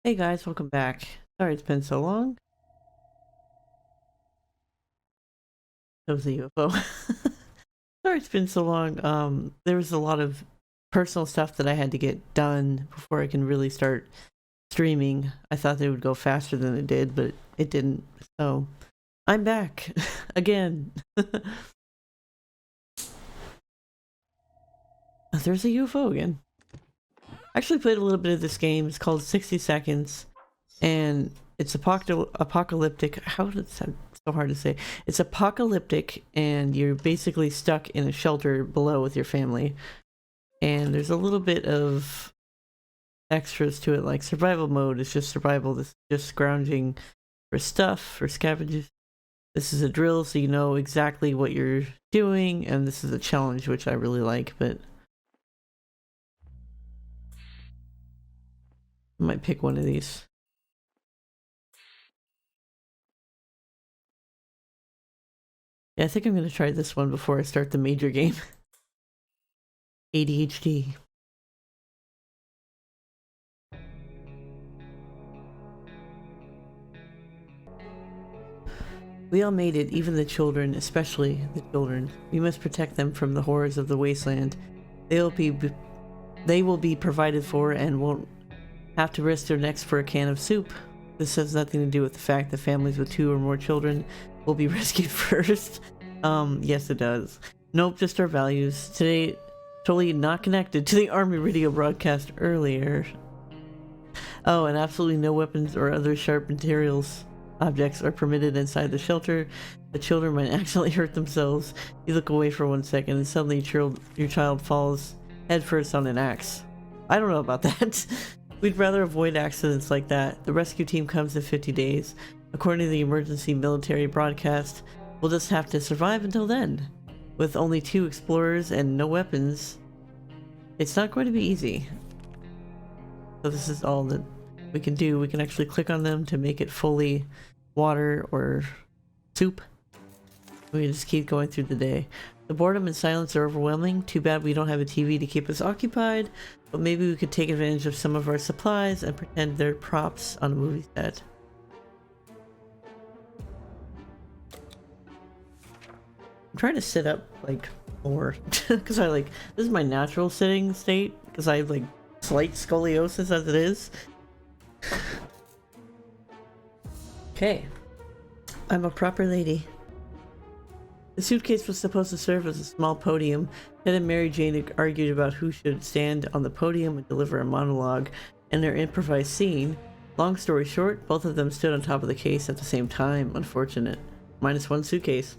Hey guys, welcome back. Sorry it's been so long. That was a UFO. Sorry it's been so long. There was a lot of personal stuff that I had to get done before I can really start streaming. I thought they would go faster than it did, but it didn't. So I'm back again. There's a UFO again. I actually played a little bit of this game. It's called 60 Seconds, and it's apocalyptic. How does it sound so hard to say? It's apocalyptic, and you're basically stuck in a shelter below with your family. And there's a little bit of extras to it, like survival mode is just survival. This is just scrounging for stuff, for scavengers. This is a drill, so you know exactly what you're doing, and this is a challenge, which I really like, but I might pick one of these. Yeah, I think I'm going to try this one before I start the major game. ADHD. We all made it, even the children, especially the children. We must protect them from the horrors of the wasteland. They will be provided for and won't have to risk their necks for a can of soup. This has nothing to do with the fact that families with 2 or more children will be rescued first. Yes it does. Nope, just our values. Today, totally not connected to the army radio broadcast earlier. Oh, and absolutely no weapons or other sharp objects are permitted inside the shelter. The children might accidentally hurt themselves. You look away for 1 second and suddenly your child falls headfirst on an axe. I don't know about that. We'd rather avoid accidents like that. The rescue team comes in 50 days. According to the emergency military broadcast, we'll just have to survive until then. With only 2 explorers and no weapons, it's not going to be easy. So this is all that we can do. We can actually click on them to make it fully water or soup. We can just keep going through the day. The boredom and silence are overwhelming. Too bad we don't have a TV to keep us occupied, but maybe we could take advantage of some of our supplies and pretend they're props on a movie set. I'm trying to sit up like more because this is my natural sitting state because I have like slight scoliosis as it is. Okay, I'm a proper lady. The suitcase was supposed to serve as a small podium. Ted and Mary Jane argued about who should stand on the podium and deliver a monologue in their improvised scene. Long story short, both of them stood on top of the case at the same time. Unfortunate. -1 suitcase.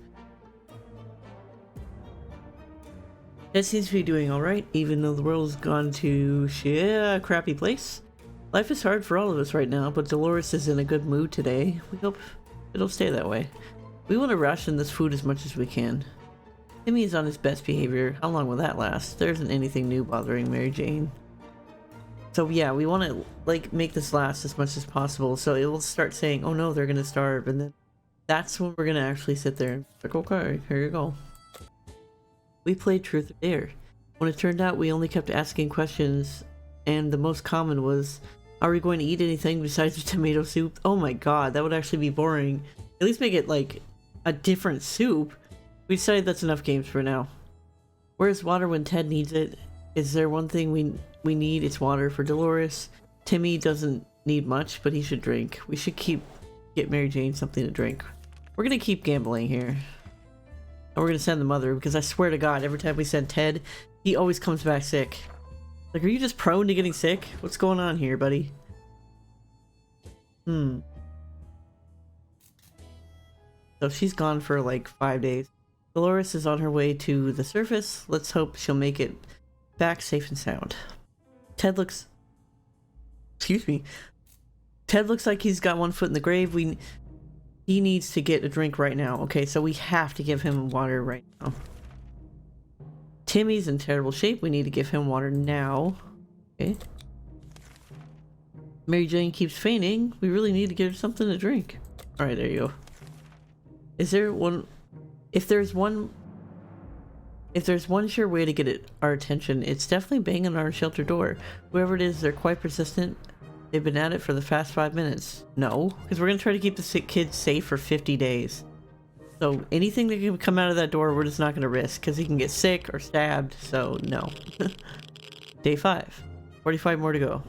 Ted seems to be doing alright, even though the world has gone to a crappy place. Life is hard for all of us right now, but Dolores is in a good mood today. We hope it'll stay that way. We want to ration this food as much as we can. Timmy is on his best behavior. How long will that last? There isn't anything new bothering Mary Jane. So yeah, we want to make this last as much as possible, so it will start saying, oh no, they're gonna starve, and then that's when we're gonna actually sit there and like, okay, here you go. We played truth or dare. When it turned out we only kept asking questions, and the most common was, are we going to eat anything besides the tomato soup? Oh my god, that would actually be boring. At least make it like a different soup. We decided that's enough games for now. Where's water when Ted needs it? Is there one thing we need? It's water for Dolores. Timmy doesn't need much, but he should drink. We should get Mary Jane something to drink. We're gonna keep gambling here. And we're gonna send the mother, because I swear to god, every time we send Ted, he always comes back sick. Like, are you just prone to getting sick? What's going on here, buddy? So she's gone for like 5 days. Dolores is on her way to the surface. Let's hope she'll make it back safe and sound. Ted looks like he's got 1 foot in the grave. He needs to get a drink right now. Okay, so we have to give him water right now. Timmy's in terrible shape. We need to give him water now. Okay. Mary Jane keeps fainting. We really need to give her something to drink. Alright, there you go. Is there one... If there's one sure way to get our attention, it's definitely banging on our shelter door. Whoever it is, they're quite persistent. They've been at it for the past 5 minutes. No, because we're going to try to keep the sick kids safe for 50 days. So anything that can come out of that door, we're just not going to risk, because he can get sick or stabbed, so no. Day 5. 45 more to go.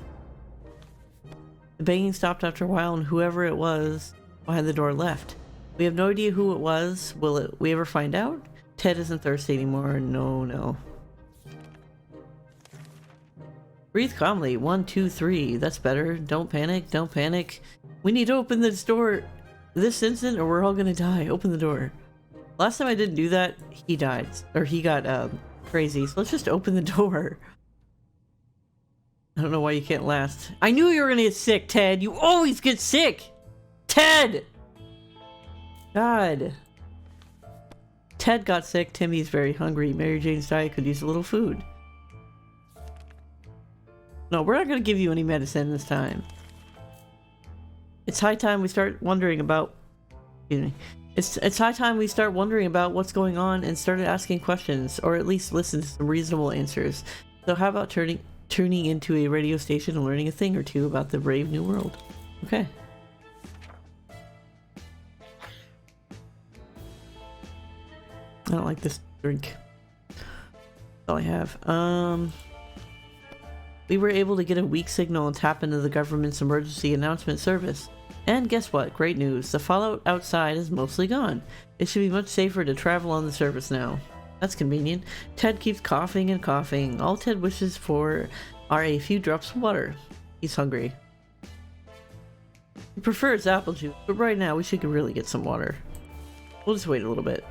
The banging stopped after a while, and whoever it was behind the door left. We have no idea who it was. Will we ever find out? Ted isn't thirsty anymore. No. Breathe calmly. 1, 2, 3. That's better. Don't panic. We need to open this door this instant or we're all gonna die. Open the door. Last time I didn't do that, he died. Or he got crazy. So let's just open the door. I don't know why you can't last. I knew you were gonna get sick, Ted. You always get sick! Ted! God. Ted got sick. Timmy's very hungry. Mary Jane's diet could use a little food. No, we're not gonna give you any medicine this time. It's high time we start wondering about... Excuse me. It's high time we start wondering about what's going on and started asking questions, or at least listen to some reasonable answers. So how about tuning into a radio station and learning a thing or two about the brave new world? Okay. I don't like this drink. That's all I have. We were able to get a weak signal and tap into the government's emergency announcement service. And guess what? Great news. The fallout outside is mostly gone. It should be much safer to travel on the surface now. That's convenient. Ted keeps coughing and coughing. All Ted wishes for are a few drops of water. He's hungry. He prefers apple juice, but right now we should really get some water. We'll just wait a little bit.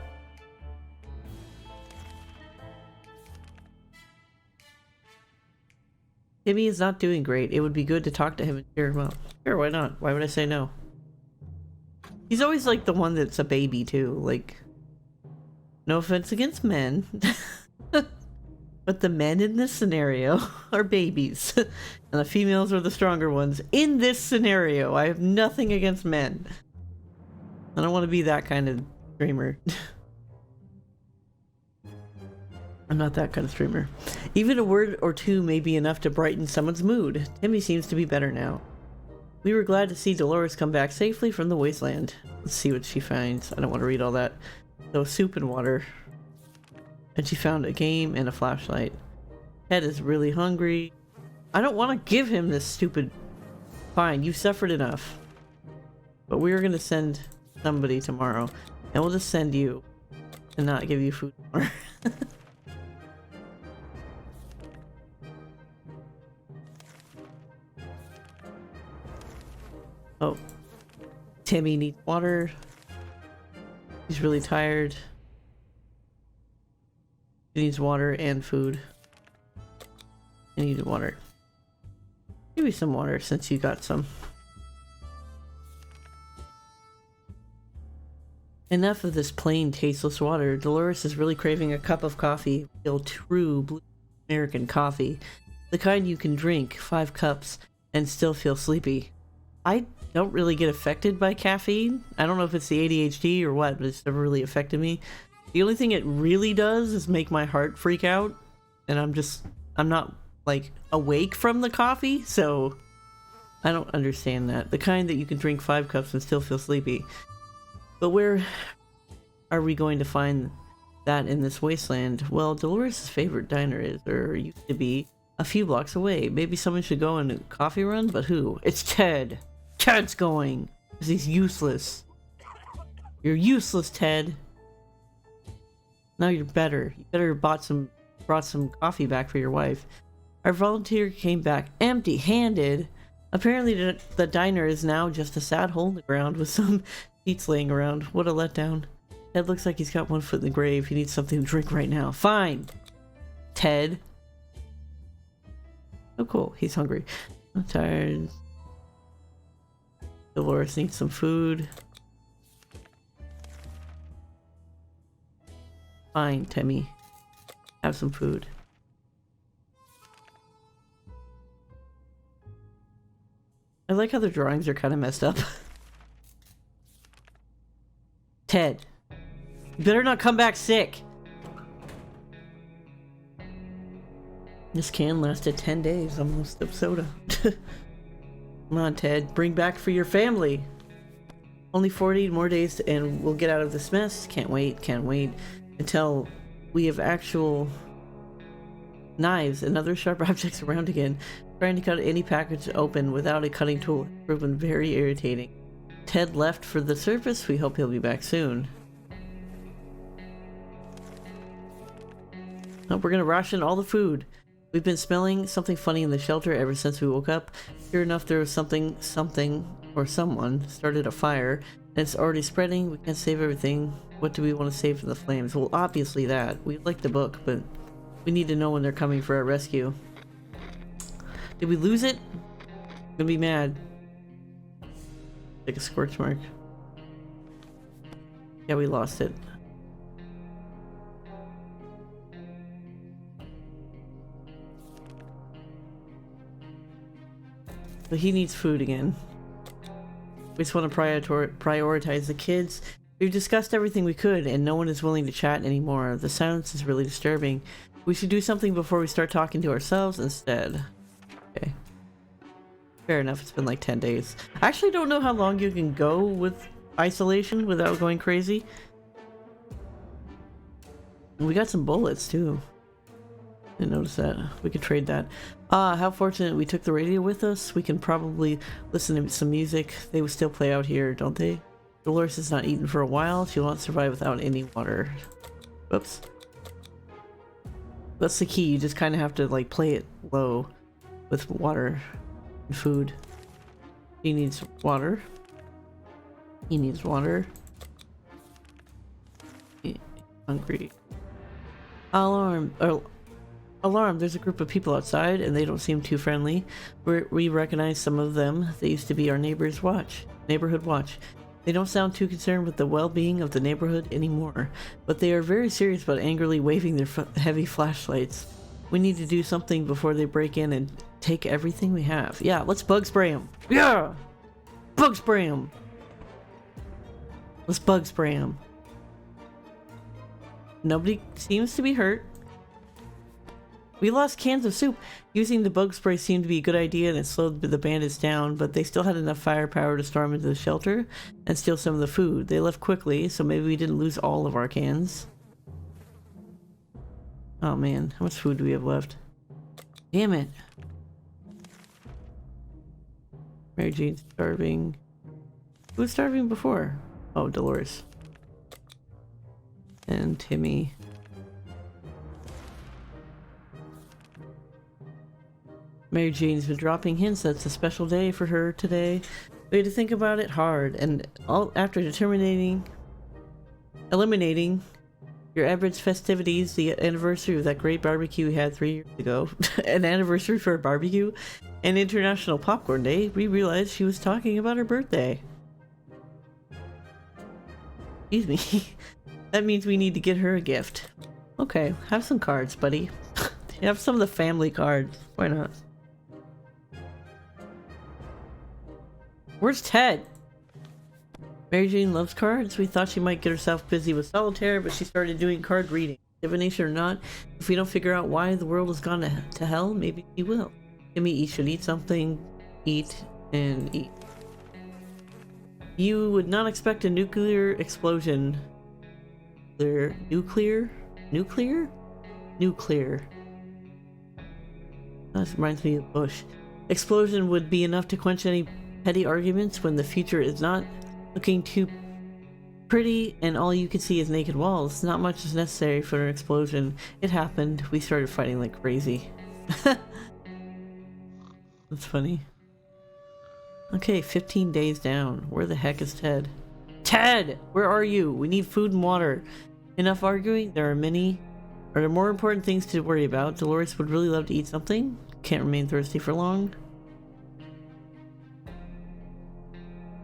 Timmy is not doing great. It would be good to talk to him and cheer him up. Sure, why not? Why would I say no? He's always like the one that's a baby too. Like, no offense against men, but the men in this scenario are babies. And the females are the stronger ones. In this scenario, I have nothing against men. I don't want to be that kind of streamer. I'm not that kind of streamer. Even a word or two may be enough to brighten someone's mood. Timmy seems to be better now. We were glad to see Dolores come back safely from the wasteland. Let's see what she finds. I don't want to read all that. So, soup and water. And she found a game and a flashlight. Ted is really hungry. I don't want to give him this stupid... Fine, you've suffered enough. But we're going to send somebody tomorrow. And we'll just send you and not give you food tomorrow. Oh, Timmy needs water. He's really tired. He needs water and food. I need water. Give me some water since you got some. Enough of this plain, tasteless water. Dolores is really craving a cup of coffee. Real true blue American coffee. The kind you can drink 5 cups and still feel sleepy. I don't really get affected by caffeine. I don't know if it's the ADHD or what, but it's never really affected me. The only thing it really does is make my heart freak out, and I'm not like awake from the coffee, so I don't understand that. The kind that you can drink 5 cups and still feel sleepy. But where are we going to find that in this wasteland? Well, Dolores' favorite diner is, or used to be, a few blocks away. Maybe someone should go on a coffee run, but who? It's Ted! Ted's going! Because he's useless. You're useless, Ted. Now you're better. You better brought some coffee back for your wife. Our volunteer came back empty-handed. Apparently the diner is now just a sad hole in the ground with some sheets laying around. What a letdown. Ted looks like he's got one foot in the grave. He needs something to drink right now. Fine! Ted. Oh cool, he's hungry. I'm tired. Dolores needs some food. Fine, Timmy. Have some food. I like how the drawings are kind of messed up. Ted. You better not come back sick. This can lasted 10 days almost of soda. Come on, Ted. Bring back for your family. Only 40 more days and we'll get out of this mess. Can't wait until we have actual knives and other sharp objects around again. Trying to cut any package open without a cutting tool has proven very irritating. Ted left for the surface. We hope he'll be back soon. Oh, we're gonna ration all the food. We've been smelling something funny in the shelter ever since we woke up. Sure enough, there was something or someone started a fire, and it's already spreading. We can't save everything. What do we want to save from the flames? Well, obviously that. We like the book, but we need to know when they're coming for our rescue. Did we lose it? I'm gonna be mad. Like a scorch mark. Yeah, we lost it. But he needs food again. We just want to prioritize the kids. We've discussed everything we could, and no one is willing to chat anymore. The silence is really disturbing. We should do something before we start talking to ourselves instead. Okay. Fair enough, it's been like 10 days. I actually don't know how long you can go with isolation without going crazy. We got some bullets too. Didn't notice that. We could trade that. How fortunate we took the radio with us. We can probably listen to some music. They would still play out here, don't they? Dolores has not eaten for a while. She won't survive without any water. Whoops. That's the key. You just kind of have to like play it low with water and food. He needs water. He needs water. He's hungry. Alarm. Alarm, there's a group of people outside and they don't seem too friendly. We recognize some of them. They used to be our neighborhood watch. They don't sound too concerned with the well-being of the neighborhood anymore, but they are very serious about angrily waving their heavy flashlights. We need to do something before they break in and take everything we have. Yeah, let's bug spray them. Yeah! Bug spray them! Let's bug spray them. Nobody seems to be hurt. We lost cans of soup. Using the bug spray seemed to be a good idea and it slowed the bandits down, but they still had enough firepower to storm into the shelter and steal some of the food. They left quickly, so maybe we didn't lose all of our cans. Oh man, how much food do we have left? Damn it. Mary Jane's starving. Who was starving before? Oh, Dolores. And Timmy. Mary Jane's been dropping hints that it's a special day for her today. We had to think about it hard, and after eliminating your average festivities, the anniversary of that great barbecue we had 3 years ago, an anniversary for a barbecue, and International Popcorn Day, we realized she was talking about her birthday. Excuse me. That means we need to get her a gift. Okay, have some cards, buddy. Have some of the family cards. Why not? Where's Ted? Mary Jane loves cards. We thought she might get herself busy with solitaire, but she started doing card reading. Divination or not, if we don't figure out why the world has gone to hell, maybe she will. Timmy should eat something. Eat and eat. You would not expect a nuclear explosion. Nuclear? That reminds me of Bush. Explosion would be enough to quench any petty arguments when the future is not looking too pretty and all you can see is naked walls. Not much is necessary for an explosion. It happened. We started fighting like crazy. That's funny. Okay, 15 days down. Where the heck is Ted? Ted! Where are you? We need food and water. Enough arguing? There are more important things to worry about. Dolores would really love to eat something. Can't remain thirsty for long.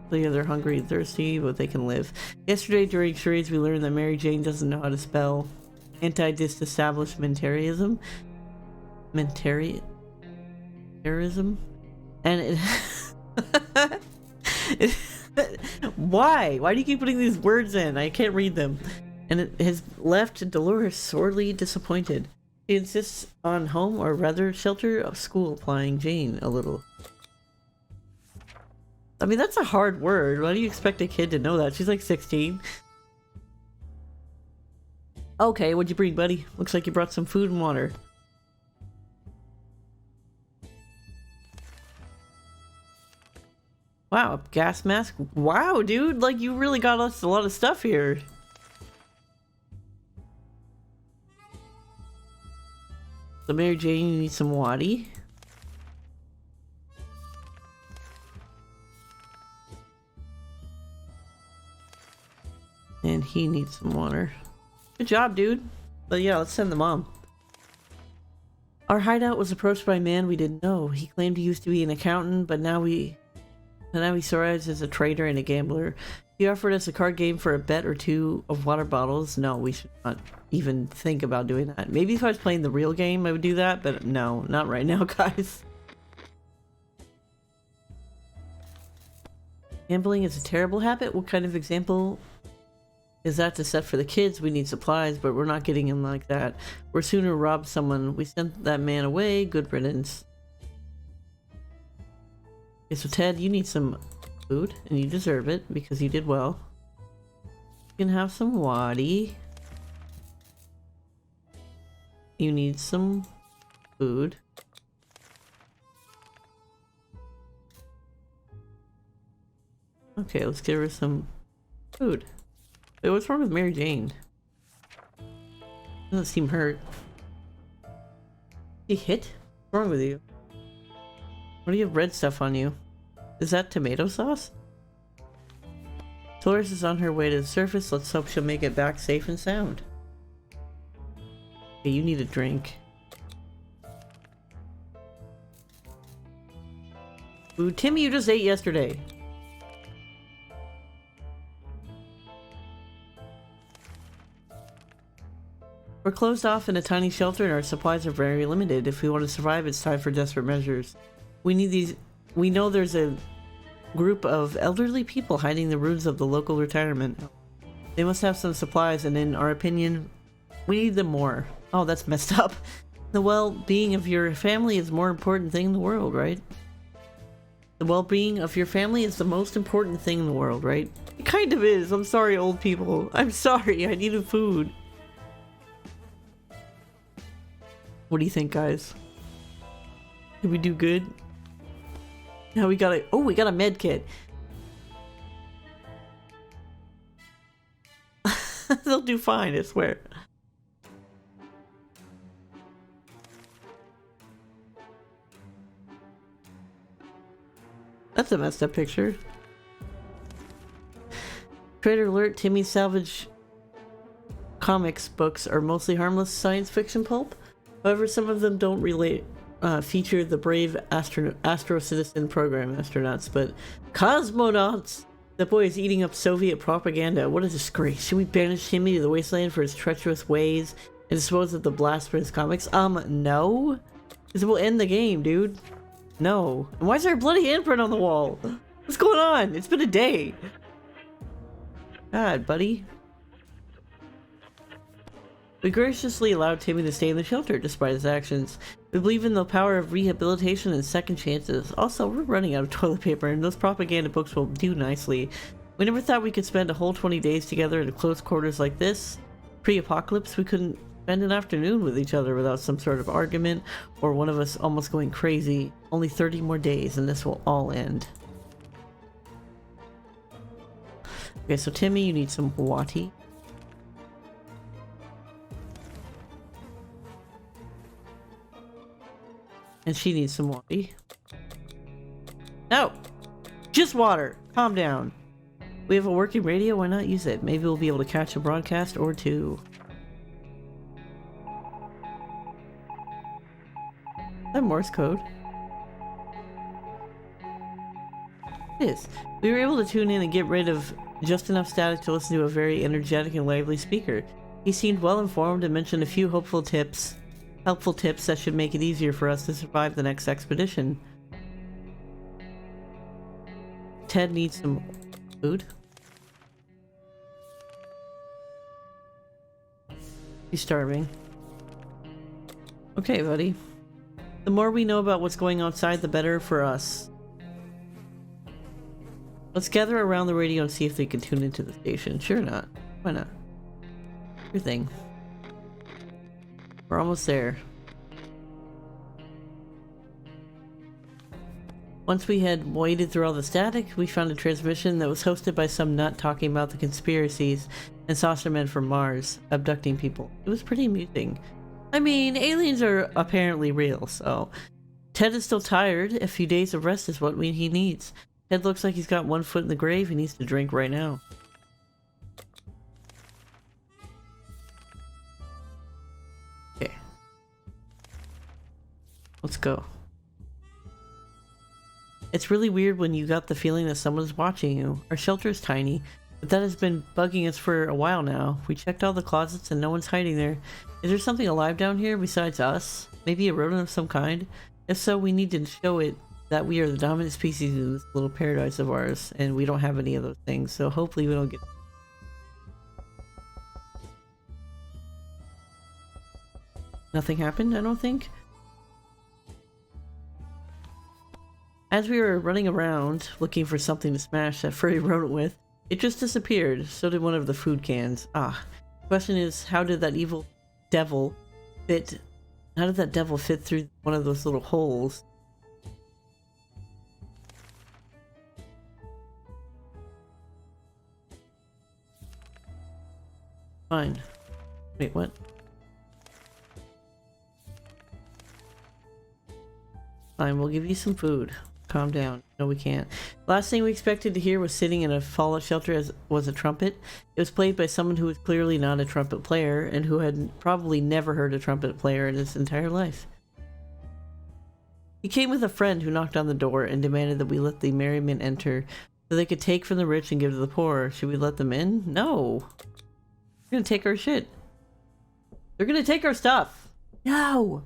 So yeah, they're hungry and thirsty, but they can live. Yesterday during charades we learned that Mary Jane doesn't know how to spell anti-disestablishmentarianism. Terrorism? And it... Why? Why do you keep putting these words in? I can't read them. And it has left Dolores sorely disappointed. She insists on home, or rather shelter of school, applying Jane a little. I mean, that's a hard word. Why do you expect a kid to know that? She's like 16. Okay, what'd you bring, buddy? Looks like you brought some food and water. Wow, a gas mask? Wow, dude, like you really got us a lot of stuff here. So Mary Jane, you need some waddy. And he needs some water. Good job, dude. But yeah, let's send the mom. Our hideout was approached by a man we didn't know. He claimed he used to be an accountant, but now he saw us as a trader and a gambler. He offered us a card game for a bet or two of water bottles. No, we should not even think about doing that. Maybe if I was playing the real game, I would do that, but no, not right now, guys. Gambling is a terrible habit. What kind of example is that to set for the kids? We need supplies, but we're not getting them like that. We're sooner rob someone. We sent that man away. Good riddance. Okay, so Ted, you need some food, and you deserve it because you did well. You can have some waddy. You need some food. Okay, let's give her some food. Wait, what's wrong with Mary Jane? Doesn't seem hurt. You hit? What's wrong with you? What do you have red stuff on you? Is that tomato sauce? Dolores is on her way to the surface. Let's hope she'll make it back safe and sound. Okay, you need a drink. Ooh, Timmy, you just ate yesterday. We're closed off in a tiny shelter and our supplies are very limited. If we want to survive, it's time for desperate measures. We need these. We know there's a group of elderly people hiding in the ruins of the local retirement. They must have some supplies, and in our opinion, we need them more. Oh, that's messed up. The well-being of your family is the more important thing in the world, right? The well-being of your family is the most important thing in the world, right? It kind of is. I'm sorry, old people. I'm sorry. I needed food. What do you think, guys? Did we do good? Now we got a— oh, we got a med kit. They'll do fine, I swear. That's a messed up picture. Trader alert, Timmy's salvage comics books are mostly harmless science fiction pulp. However, some of them don't feature the brave Astro Citizen program astronauts, but cosmonauts! The boy is eating up Soviet propaganda. What a disgrace. Should we banish Timmy to the wasteland for his treacherous ways and dispose of the Blasphemous comics? No? Because it will end the game, dude. No. And why is there a bloody handprint on the wall? What's going on? It's been a day. God, buddy. We graciously allowed Timmy to stay in the shelter despite his actions. We believe in the power of rehabilitation and second chances. Also, we're running out of toilet paper and those propaganda books will do nicely. We never thought we could spend a whole 20 days together in close quarters like this. Pre-apocalypse, we couldn't spend an afternoon with each other without some sort of argument or one of us almost going crazy. Only 30 more days and this will all end. Okay, so Timmy, you need some wati. And she needs some water. No! Just water! Calm down. We have a working radio, why not use it? Maybe we'll be able to catch a broadcast or two. Is that Morse code? It is. We were able to tune in and get rid of just enough static to listen to a very energetic and lively speaker. He seemed well informed and mentioned a few helpful tips that should make it easier for us to survive the next expedition. Ted needs some food. He's starving. Okay, buddy. The more we know about what's going outside, the better for us. Let's gather around the radio and see if they can tune into the station. Sure not. Why not? Your thing. We're almost there. Once we had waded through all the static, we found a transmission that was hosted by some nut talking about the conspiracies and saucer men from Mars abducting people. It was pretty amusing. I mean, aliens are apparently real, so... Ted is still tired. A few days of rest is what he needs. Ted looks like he's got one foot in the grave. He needs to drink right now. Okay. Let's go. It's really weird when you got the feeling that someone's watching you. Our shelter is tiny, but that has been bugging us for a while now. We checked all the closets and no one's hiding there. Is there something alive down here besides us? Maybe a rodent of some kind? If so, we need to show it that we are the dominant species in this little paradise of ours, and we don't have any of those things, so hopefully we don't get... Nothing happened, I don't think. As we were running around, looking for something to smash that furry rodent with, it just disappeared. So did one of the food cans. Ah. The question is, how did that evil devil fit... How did that devil fit through one of those little holes? Fine. Wait, what? Fine, we'll give you some food. Calm down. No, we can't. Last thing we expected to hear was sitting in a fallout shelter was a trumpet. It was played by someone who was clearly not a trumpet player and who had probably never heard a trumpet player in his entire life. He came with a friend who knocked on the door and demanded that we let the merrymen enter so they could take from the rich and give to the poor. Should we let them in? No. They're gonna take our shit. They're gonna take our stuff. No.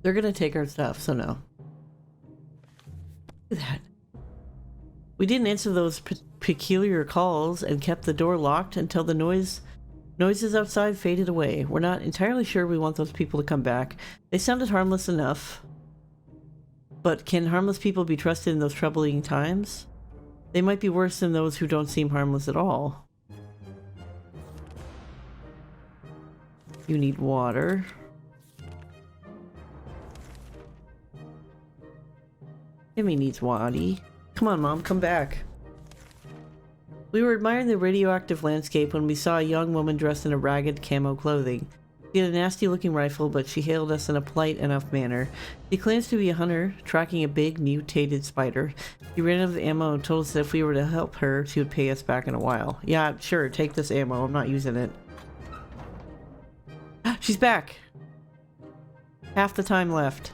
They're gonna take our stuff, so no. Look at that. We didn't answer those peculiar calls and kept the door locked until the noises outside faded away. We're not entirely sure we want those people to come back. They sounded harmless enough. But can harmless people be trusted in those troubling times? They might be worse than those who don't seem harmless at all. You need water. Timmy needs Waddy. Come on, Mom, come back. We were admiring the radioactive landscape when we saw a young woman dressed in a ragged camo clothing. She had a nasty-looking rifle, but she hailed us in a polite enough manner. She claims to be a hunter, tracking a big, mutated spider. She ran out of ammo and told us that if we were to help her, she would pay us back in a while. Yeah, sure, take this ammo. I'm not using it. She's back! Half the time left.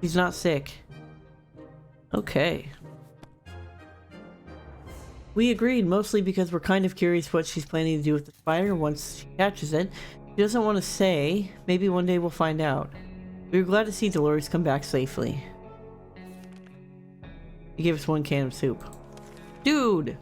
She's not sick. Okay. We agreed, mostly because we're kind of curious what she's planning to do with the spider once she catches it. She doesn't want to say. Maybe one day we'll find out. We were glad to see Dolores come back safely. He gave us one can of soup. Dude!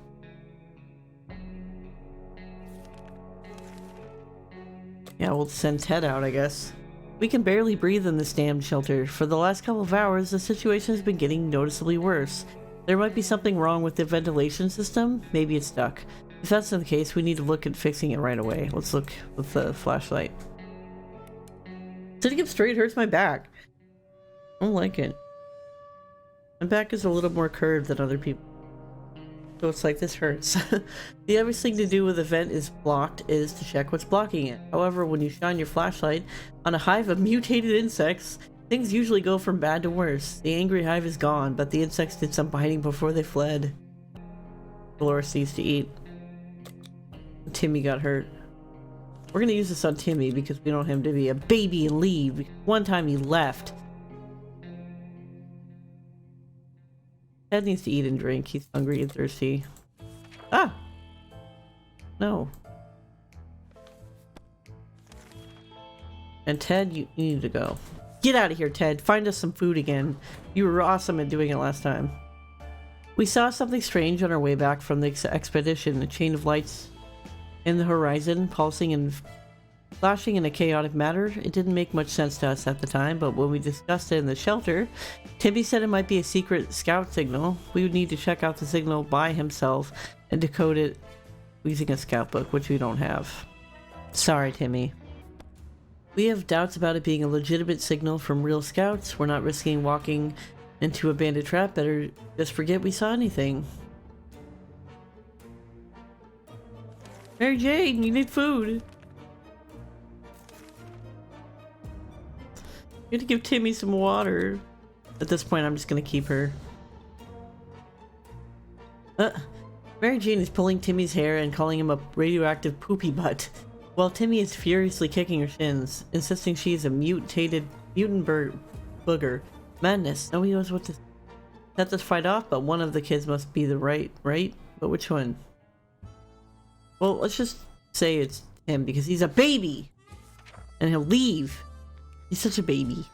Yeah, we'll send Ted out, I guess. We can barely breathe in this damned shelter. For the last couple of hours, the situation has been getting noticeably worse. There might be something wrong with the ventilation system. Maybe it's stuck. If that's not the case, we need to look at fixing it right away. Let's look with the flashlight. Sitting up straight hurts my back. I don't like it. My back is a little more curved than other people. So it's like, this hurts. The obvious thing to do with a vent is blocked is to check what's blocking it. However, when you shine your flashlight on a hive of mutated insects, things usually go from bad to worse. The angry hive is gone, but the insects did some biting before they fled. Dolores needs to eat. Timmy got hurt. We're gonna use this on Timmy because we don't want him to be a baby and leave. One time he left. Ted needs to eat and drink. He's hungry and thirsty. Ah! No. And Ted, you need to go. Get out of here, Ted. Find us some food again. You were awesome at doing it last time. We saw something strange on our way back from the expedition. A chain of lights in the horizon, pulsing and clashing in a chaotic manner. It didn't make much sense to us at the time, but when we discussed it in the shelter, Timmy said it might be a secret scout signal. We would need to check out the signal by himself and decode it using a scout book, which we don't have. Sorry, Timmy. We have doubts about it being a legitimate signal from real scouts. We're not risking walking into a bandit trap. Better just forget we saw anything. Mary Jane, you need food. You have to give Timmy some water. At this point, I'm just gonna keep her. Mary Jane is pulling Timmy's hair and calling him a radioactive poopy butt, while Timmy is furiously kicking her shins, insisting she is a mutant booger. Madness. Nobody knows what to set this fight off, but one of the kids must be the right? But which one? Well, let's just say it's him, because he's a baby! And he'll leave. He's such a baby.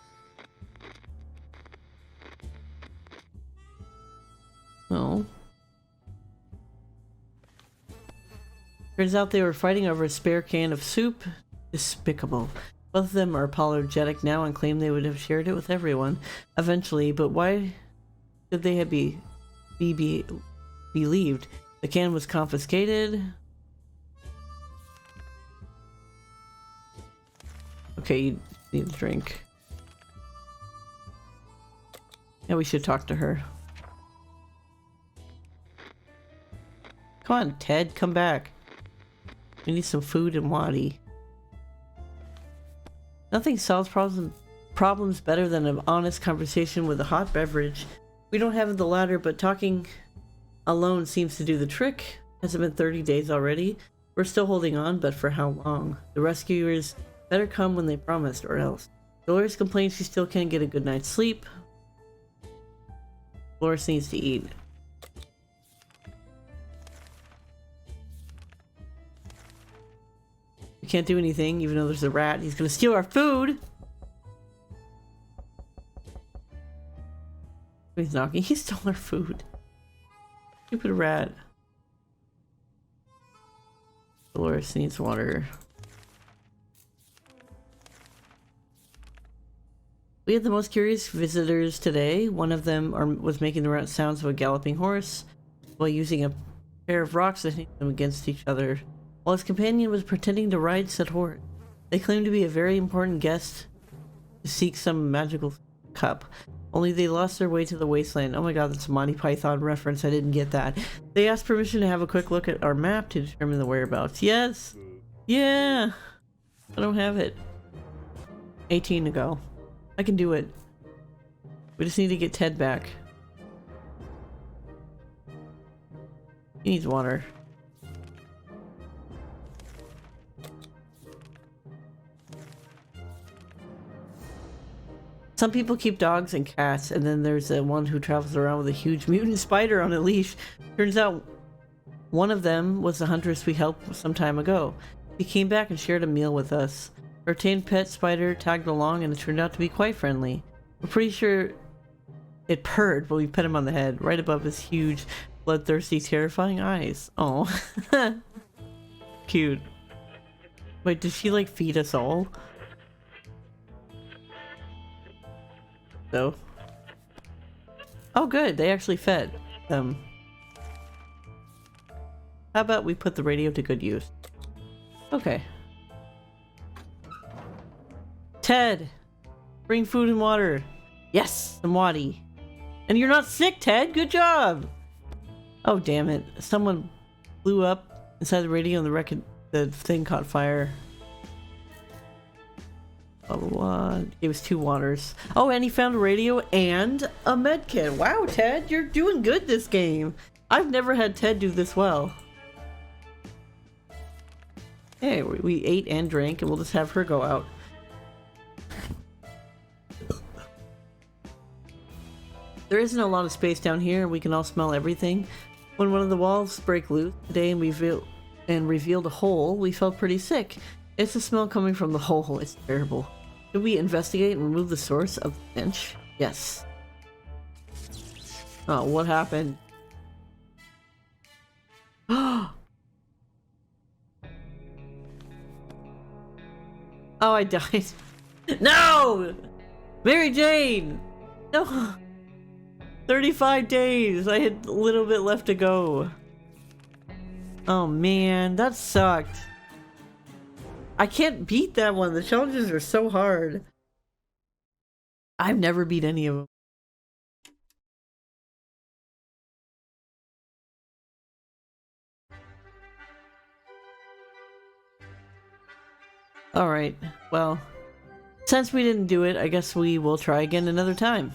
Oh. Turns out they were fighting over a spare can of soup. Despicable. Both of them are apologetic now and claim they would have shared it with everyone eventually, but why should they be believed? The can was confiscated. Okay, you need a drink. Yeah, we should talk to her. Come on, Ted, come back. We need some food and waddy. Nothing solves problems better than an honest conversation with a hot beverage. We don't have the latter, but talking alone seems to do the trick. Has it been 30 days already? We're still holding on, but for how long? The rescuers better come when they promised, or else. Dolores complains she still can't get a good night's sleep. Dolores needs to eat. We can't do anything, even though there's a rat. He's gonna steal our food! He's knocking. He stole our food. Stupid rat. Dolores needs water. We had the most curious visitors today. One of them was making the sounds of a galloping horse while using a pair of rocks to hit them against each other, while his companion was pretending to ride said horse. They claimed to be a very important guest to seek some magical cup. Only they lost their way to the wasteland. Oh my god, that's a Monty Python reference. I didn't get that. They asked permission to have a quick look at our map to determine the whereabouts. Yes! Yeah! I don't have it. 18 to go. I can do it. We just need to get Ted back. He needs water. Some people keep dogs and cats, and then there's one who travels around with a huge mutant spider on a leash. Turns out one of them was the huntress we helped some time ago. He came back and shared a meal with us. Our tame pet spider tagged along, and it turned out to be quite friendly. We're pretty sure it purred when we pet him on the head, right above his huge, bloodthirsty, terrifying eyes. Oh, cute. Wait, did she like feed us all? So, oh good, they actually fed them. How about we put the radio to good use? Okay. Ted! Bring food and water. Yes! Some waddy. And you're not sick, Ted! Good job! Oh damn it. Someone blew up inside the radio and the thing caught fire. Blah blah blah. Gave us 2 waters. Oh, and he found a radio and a med kit. Wow, Ted, you're doing good this game. I've never had Ted do this well. Hey, we ate and drank, and we'll just have her go out. There isn't a lot of space down here, and we can all smell everything. When one of the walls break loose today and revealed a hole, we felt pretty sick. It's the smell coming from the hole. It's terrible. Should we investigate and remove the source of the stench? Yes. Oh, what happened? I died. No! Mary Jane! No! 35 days! I had a little bit left to go. Oh man, that sucked. I can't beat that one. The challenges are so hard. I've never beat any of them. Alright, well, since we didn't do it, I guess we will try again another time.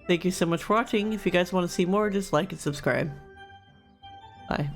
Thank you so much for watching. If you guys want to see more, just like and subscribe. Bye.